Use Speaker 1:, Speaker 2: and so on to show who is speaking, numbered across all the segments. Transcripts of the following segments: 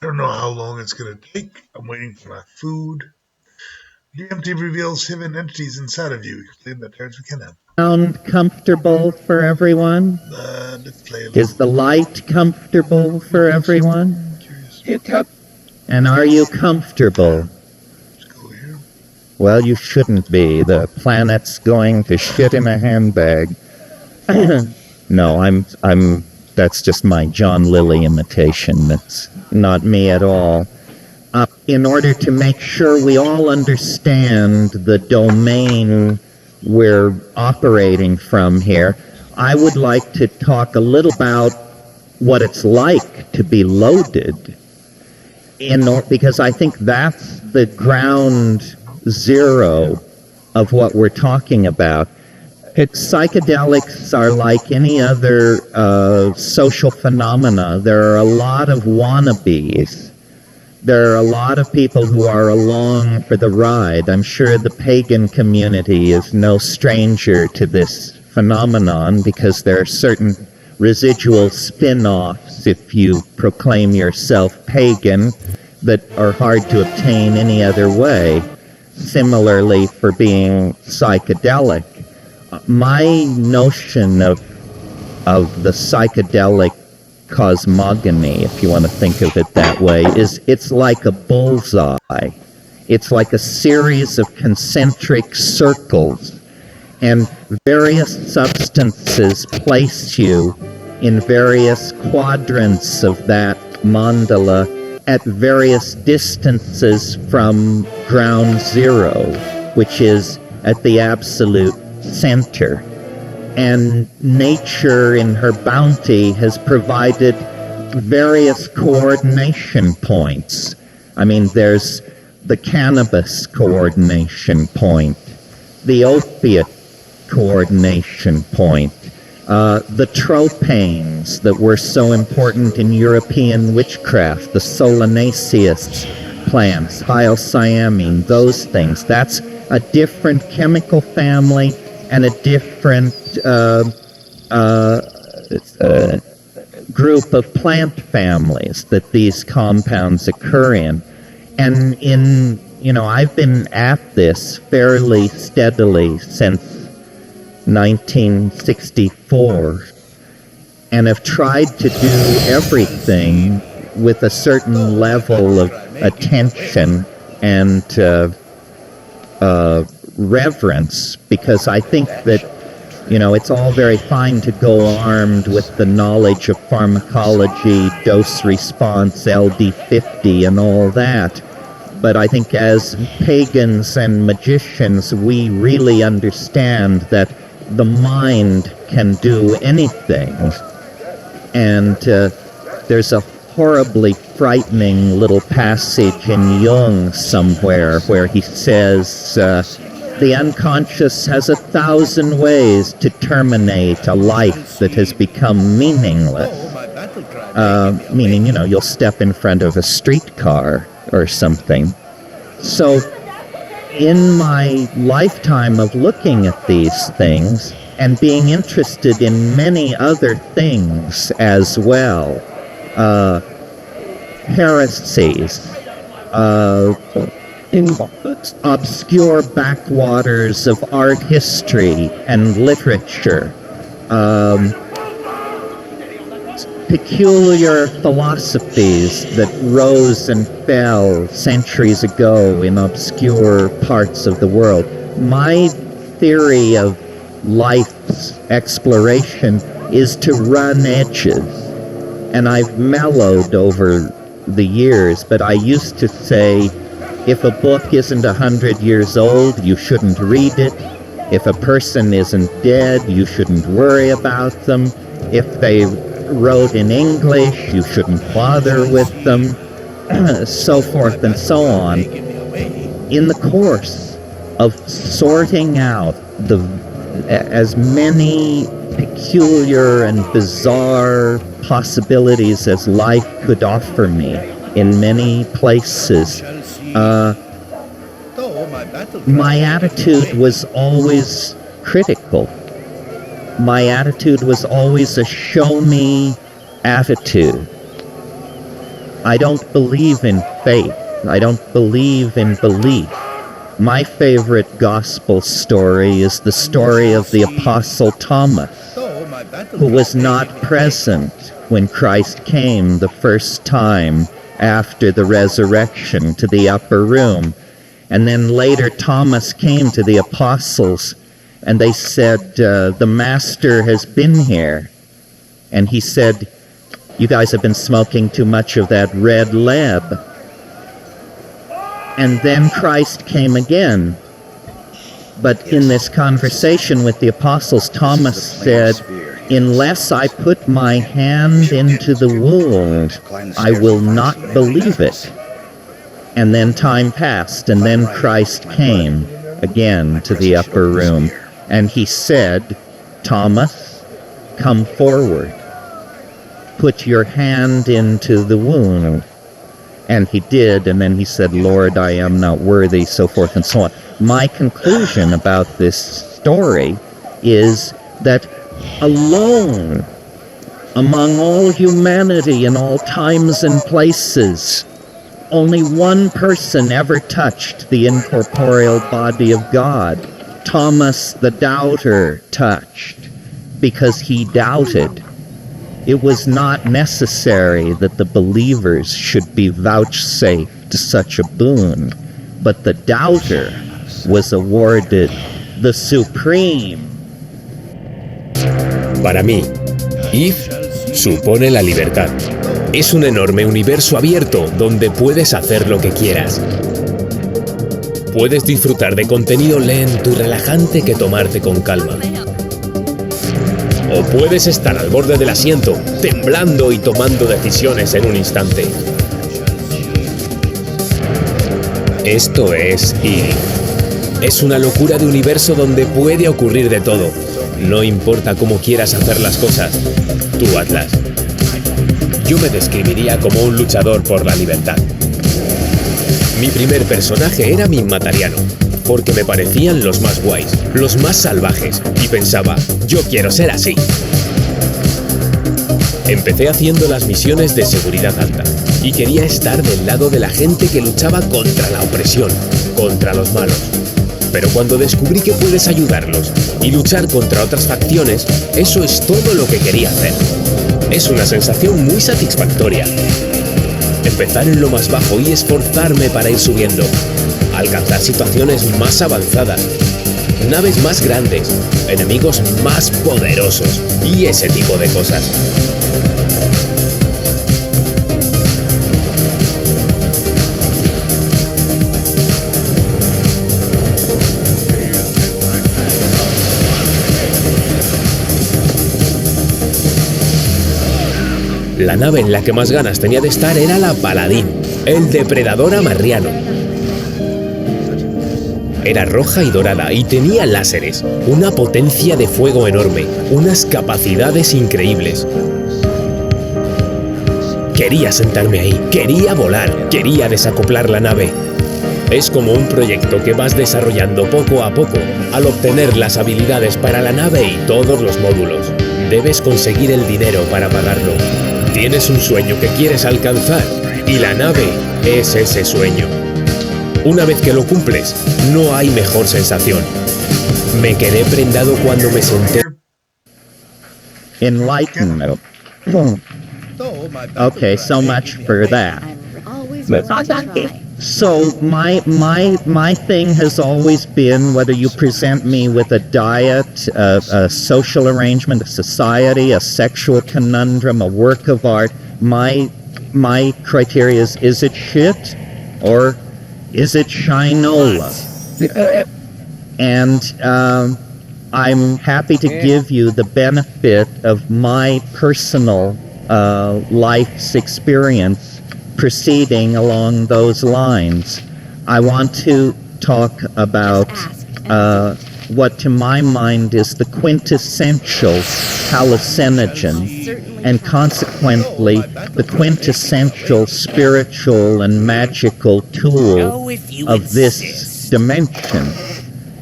Speaker 1: I don't know how long it's going to take. I'm waiting for my food. DMT reveals hidden entities inside of you. Claim that Terrence McKenna.
Speaker 2: Sound comfortable for everyone?
Speaker 1: Let's play a little.
Speaker 2: Is the light comfortable for everyone? And are you comfortable?
Speaker 1: Let's go here.
Speaker 2: Well, you shouldn't be. The planet's going to shit in a handbag. No, that's just my John Lilly imitation. That's not me at all. In order to make sure we all understand the domain we're operating from here, I would like to talk a little about what it's like to be loaded. Because I think that's the ground zero of what we're talking about. Psychedelics are like any other social phenomena. There are a lot of wannabes. There are a lot of people who are along for the ride. I'm sure the pagan community is no stranger to this phenomenon because there are certain residual spin-offs, if you proclaim yourself pagan, that are hard to obtain any other way. Similarly, for being psychedelic, my notion of the psychedelic cosmogony, if you want to think of it that way, is it's like a bullseye. It's like a series of concentric circles, and various substances place you in various quadrants of that mandala at various distances from ground zero, which is at the absolute center. And nature, in her bounty, has provided various coordination points. I mean, there's the cannabis coordination point, the opiate coordination point, the tropanes that were so important in European witchcraft, the solanaceous plants, hyoscyamine, those things. That's a different chemical family and a different group of plant families that these compounds occur in. And I've been at this fairly steadily since 1964 and have tried to do everything with a certain level of attention and reverence, because I think that, it's all very fine to go armed with the knowledge of pharmacology, dose response, LD50, and all that. But I think as pagans and magicians, we really understand that the mind can do anything. And there's a horribly frightening little passage in Jung somewhere where he says, the unconscious has 1,000 ways to terminate a life that has become meaningless. Meaning, you'll step in front of a streetcar or something. So, in my lifetime of looking at these things and being interested in many other things as well, heresies, in obscure backwaters of art history and literature, peculiar philosophies that rose and fell centuries ago in obscure parts of the world. My theory of life's exploration is to run edges, and I've mellowed over the years, but I used to say, if a book isn't 100 years old, you shouldn't read it. If a person isn't dead, you shouldn't worry about them. If they wrote in English, you shouldn't bother with them, so forth and so on. In the course of sorting out as many peculiar and bizarre possibilities as life could offer me in many places, my attitude was always critical. My attitude was always a show-me attitude. I don't believe in faith. I don't believe in belief. My favorite gospel story is the story of the Apostle Thomas, who was not present when Christ came the first time after the resurrection to the upper room. And then later Thomas came to the apostles and they said, the Master has been here. And he said, you guys have been smoking too much of that red lead. And then Christ came again. But in this conversation with the apostles, Thomas said, unless I put my hand into the wound, I will not believe it. And then time passed, and then Christ came again to the upper room. And he said, Thomas, come forward. Put your hand into the wound. And he did, and then he said, Lord, I am not worthy, so forth and so on. My conclusion about this story is that alone, among all humanity in all times and places, only one person ever touched the incorporeal body of God. Thomas the doubter touched, because he doubted. It was not necessary that the believers should be vouchsafed such a boon, but the doubter was awarded the supreme.
Speaker 3: Para mí, Eve supone la libertad. Es un enorme universo abierto donde puedes hacer lo que quieras. Puedes disfrutar de contenido lento y relajante que tomarte con calma. O puedes estar al borde del asiento, temblando y tomando decisiones en un instante. Esto es Eve. Es una locura de universo donde puede ocurrir de todo. No importa cómo quieras hacer las cosas, tú hazlas. Yo me describiría como un luchador por la libertad. Mi primer personaje era mi Matariano, porque me parecían los más guays, los más salvajes, y pensaba, yo quiero ser así. Empecé haciendo las misiones de seguridad alta, y quería estar del lado de la gente que luchaba contra la opresión, contra los malos. Pero cuando descubrí que puedes ayudarlos y luchar contra otras facciones, eso es todo lo que quería hacer. Es una sensación muy satisfactoria. Empezar en lo más bajo y esforzarme para ir subiendo. Alcanzar situaciones más avanzadas. Naves más grandes, enemigos más poderosos y ese tipo de cosas. La nave en la que más ganas tenía de estar era la Paladín, el depredador amarriano. Era roja y dorada y tenía láseres, una potencia de fuego enorme, unas capacidades increíbles. Quería sentarme ahí, quería volar, quería desacoplar la nave. Es como un proyecto que vas desarrollando poco a poco al obtener las habilidades para la nave y todos los módulos. Debes conseguir el dinero para pagarlo. Tienes un sueño que quieres alcanzar y la nave es ese sueño. Una vez que lo cumples, no hay mejor sensación. Me quedé prendado cuando me senté.
Speaker 2: Enlightenment. Okay, so much for that. So my thing has always been, whether you present me with a diet, a social arrangement, a society, a sexual conundrum, a work of art, my criteria is it shit or is it shinola? And I'm happy to give you the benefit of my personal life's experience proceeding along those lines. I want to talk about what to my mind is the quintessential hallucinogen and consequently the quintessential spiritual and magical tool of this dimension,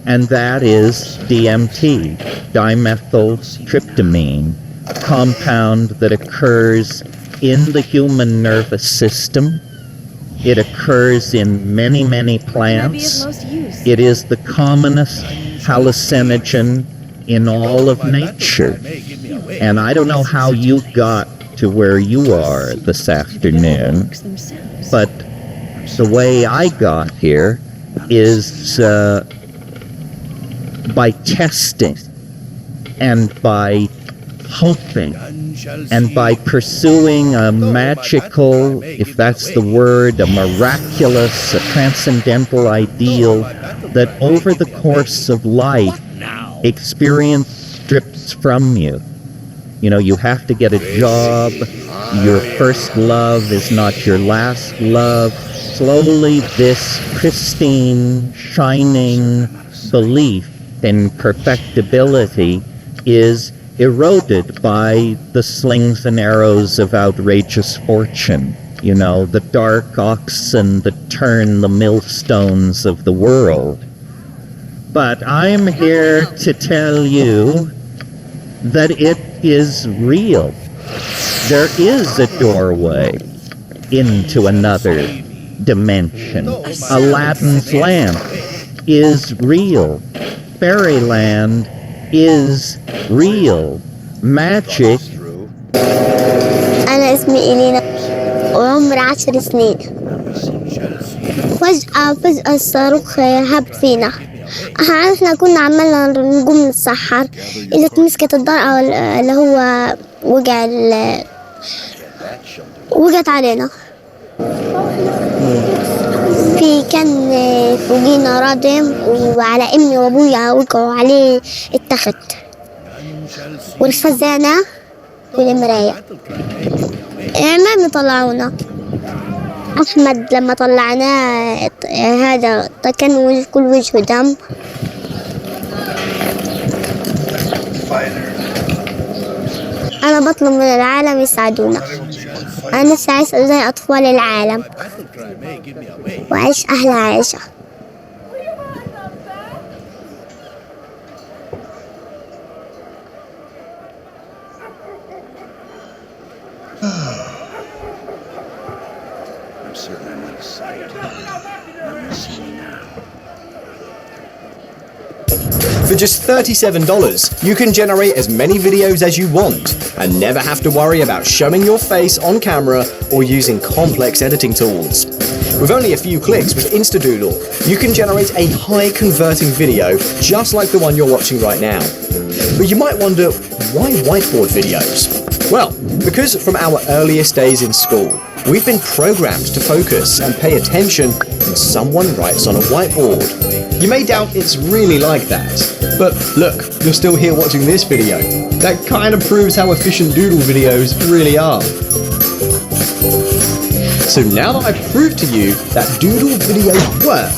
Speaker 2: and that is DMT, dimethyltryptamine, a compound that occurs in the human nervous system. It occurs in many, many plants. It is the commonest hallucinogen in all of nature. And I don't know how you got to where you are this afternoon, but the way I got here is by testing and by hoping and by pursuing a magical, if that's the word, a miraculous, a transcendental ideal that over the course of life, experience strips from you. You know, you have to get a job. Your first love is not your last love. Slowly, this pristine, shining belief in perfectibility is eroded by the slings and arrows of outrageous fortune. You know, the dark oxen that turn the millstones of the world. But I'm here to tell you that it is real. There is a doorway into another dimension. Aladdin's lamp is real. Fairyland is real. Magic.
Speaker 4: أنا اسمي إلينا وعمري 10 سنين. فجأة الصاروخ هب فينا. احنا كنا عمالنا نقوم نتسحر إذا تمسكت الضرقة اللي هو وقعت علينا. كان فوقينا ردم وعلى امي وابويا وقعوا عليه التخت والخزانة والمراية. ما طلعونا. احمد لما طلعناه هذا كان كل وجهه دم. انا بطلب من العالم يساعدونا. انا نفسي اعيش زي اطفال العالم وأعيش أحلى عيشة.
Speaker 5: I'm certain I'm out of sight. None will see me now.
Speaker 3: For just $37, you can generate as many videos as you want and never have to worry about showing your face on camera or using complex editing tools. With only a few clicks with Instadoodle, you can generate a high-converting video just like the one you're watching right now. But you might wonder, why whiteboard videos? Well, because from our earliest days in school, we've been programmed to focus and pay attention when someone writes on a whiteboard. You may doubt it's really like that, but look, you're still here watching this video. That kind of proves how efficient doodle videos really are. So now that I've proved to you that doodle videos work,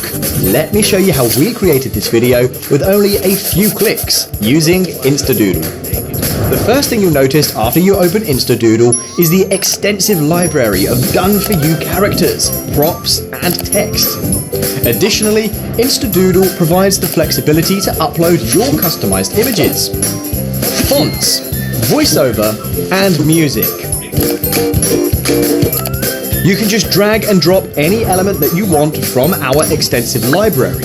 Speaker 3: let me show you how we created this video with only a few clicks using Instadoodle. The first thing you'll notice after you open Instadoodle is the extensive library of done-for-you characters, props, and text. Additionally, Instadoodle provides the flexibility to upload your customized images, fonts, voiceover, and music. You can just drag and drop any element that you want from our extensive library,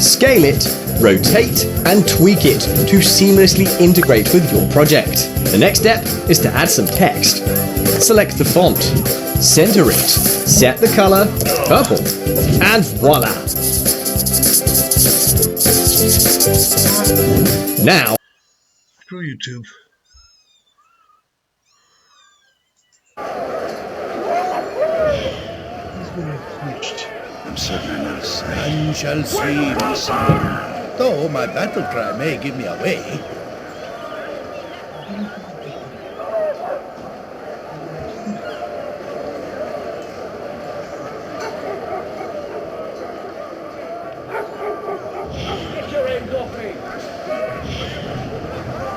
Speaker 3: scale it, rotate, and tweak it to seamlessly integrate with your project. The next step is to add some text. Select the font, center it, set the color, purple, and voila! Now,
Speaker 1: Screw YouTube.
Speaker 5: I'm certain I'm out of sight.
Speaker 6: None shall see me now. Though my battle cry may give me away.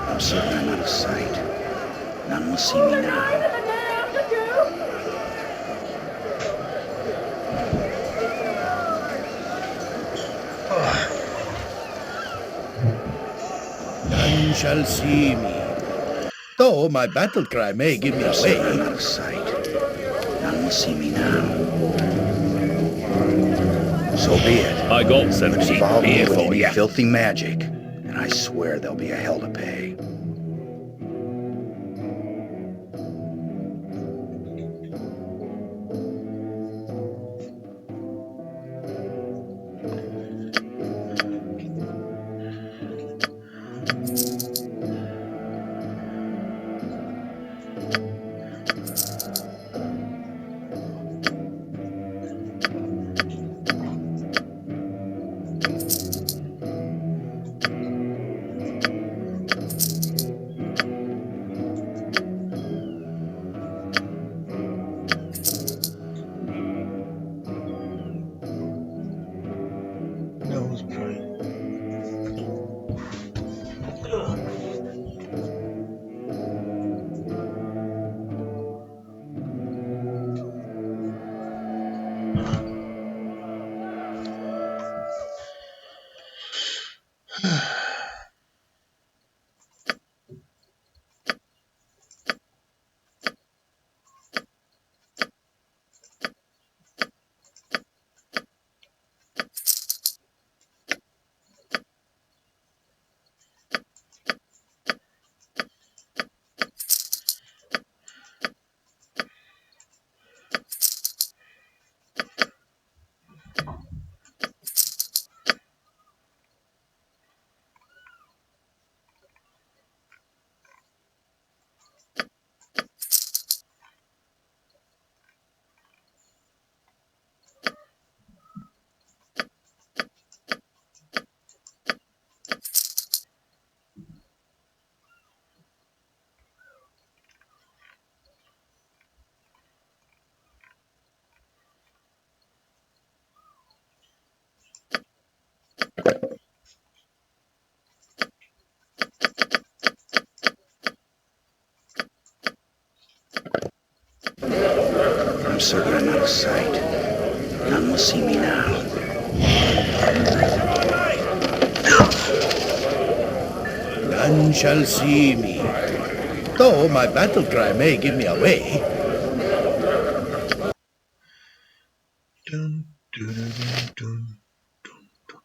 Speaker 5: I'm certain I'm out of sight. None will see me now.
Speaker 6: None shall see me. Though my battle cry may give me
Speaker 5: I'm certain I'm
Speaker 6: away.
Speaker 5: out of sight. will see me now. So be it.
Speaker 3: I got some
Speaker 5: But
Speaker 3: cheap
Speaker 5: involve me
Speaker 3: beer
Speaker 5: with
Speaker 3: for
Speaker 5: any
Speaker 3: you.
Speaker 5: filthy magic, and I swear there'll be a hell to pay.
Speaker 1: Nose trying.
Speaker 5: I'm certain I'm out of sight. None will see me now.
Speaker 6: None shall see me. Though my battle cry may give me away.
Speaker 1: Dun, dun, dun, dun, dun.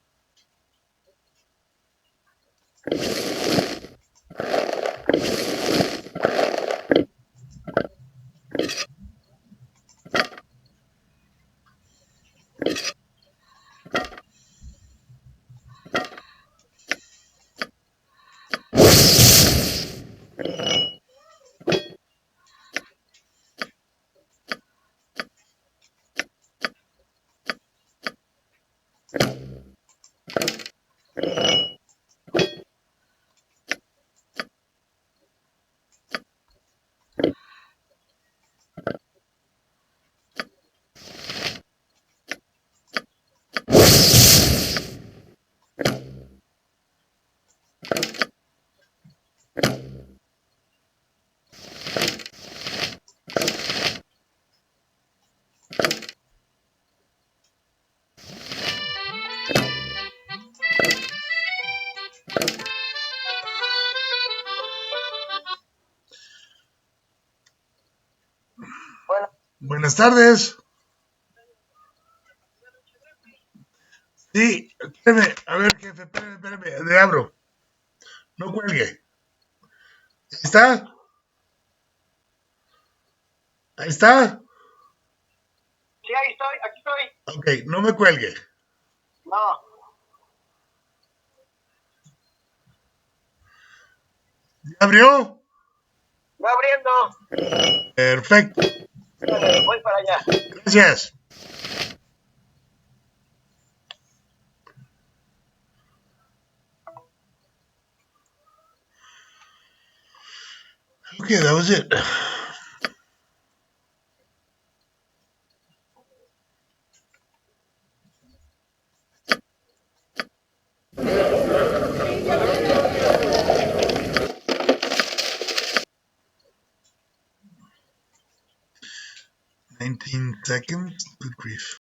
Speaker 1: Buenas tardes. Sí, espérame, a ver, jefe, espérame, le abro. No cuelgue. Ahí está, ahí está.
Speaker 7: Sí, ahí estoy, aquí estoy.
Speaker 1: Ok, no me cuelgue.
Speaker 7: No,
Speaker 1: ¿Ya abrió?
Speaker 7: va abriendo.
Speaker 1: Perfecto,
Speaker 7: Dale, voy para allá.
Speaker 1: gracias. Okay, that was it. $19 seconds. Good grief.